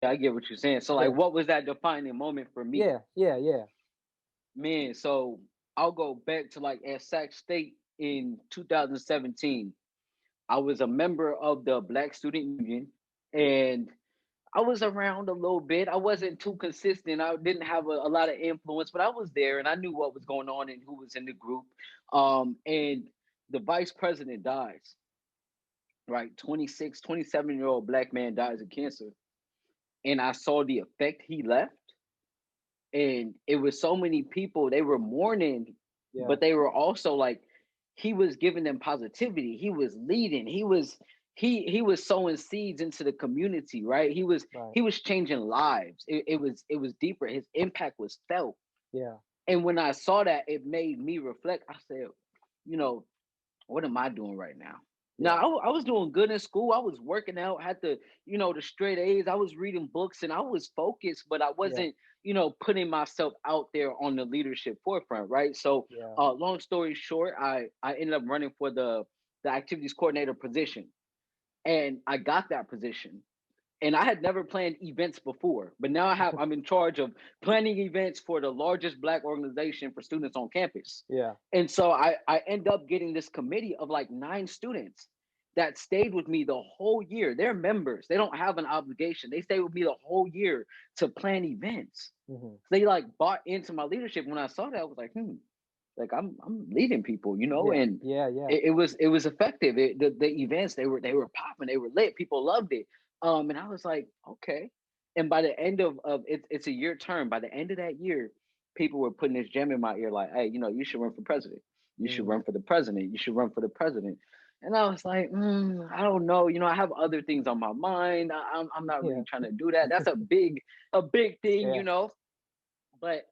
I get what you're saying. So like, Yeah, what was that defining moment for me? yeah. Man, so I'll go back to like at Sac State in 2017. I was a member of the Black Student Union, and I was around a little bit. I wasn't too consistent. I didn't have a lot of influence, but I was there and I knew what was going on and who was in the group. And the vice president dies, right? 26, 27-year-old black man dies of cancer. And I saw the effect he left. And it was so many people, they were mourning, Yeah, but they were also like, he was giving them positivity. He was leading. He was sowing seeds into the community, right? he was right. he was changing lives. It was deeper. His impact was felt. Yeah, And when I saw that, it made me reflect. I said, you know, what am I doing right now? Now, yeah, I was doing good in school. I was working out, had the straight A's. I was reading books and I was focused, but I yeah, wasn't, putting myself out there on the leadership forefront, right? So, yeah. long story short, I ended up running for the activities coordinator position, and I got that position. And I had never planned events before, but now I'm in charge of planning events for the largest black organization for students on campus. Yeah. And so I end up getting this committee of like 9 students that stayed with me the whole year. They're members. They don't have an obligation. They stay with me the whole year to plan events. Hmm. They like bought into my leadership. When I saw that, I was like, like I'm leading people, Yeah, and yeah. it was effective. The events, they were popping, they were lit, people loved it. And I was like, okay. And by the end of it's a year term. By the end of that year, people were putting this gem in my ear, like, hey, you should run for president. You should Hmm. run for the president. You should run for the president. And I was like, I don't know. I have other things on my mind. I'm not really Yeah, trying to do that. That's a big thing, yeah. But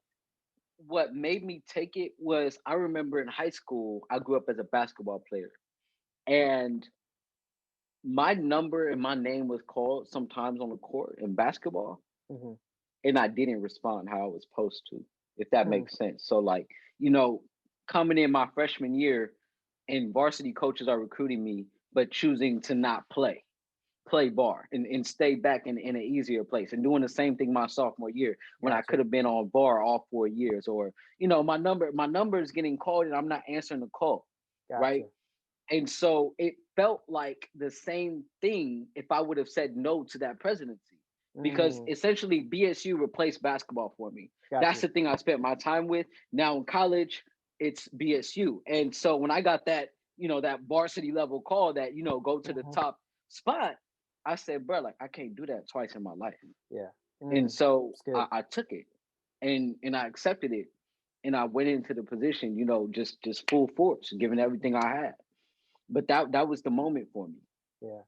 what made me take it was I remember in high school, I grew up as a basketball player. And my number and my name was called sometimes on the court in basketball, Hmm. and I didn't respond how I was supposed to, if that Hmm. makes sense. So, like, you know, coming in my freshman year, and varsity coaches are recruiting me, but choosing to not play bar and stay back in an easier place, and doing the same thing my sophomore year when I Gotcha, could have been on bar all 4 years. Or my number is getting called and I'm not answering the call, right? gotcha. And so it felt like the same thing if I would have said no to that presidency, because Mm, essentially BSU replaced basketball for me. That's gotcha. the thing I spent my time with. Now in college, it's BSU. And so when I got that varsity level call that, go to the Hmm. top spot, I said, bro, like, I can't do that twice in my life. Yeah. And Mm, so it's good. I took it, and I accepted it, and I went into the position, just full force, giving everything I had. But that was the moment for me. Yeah.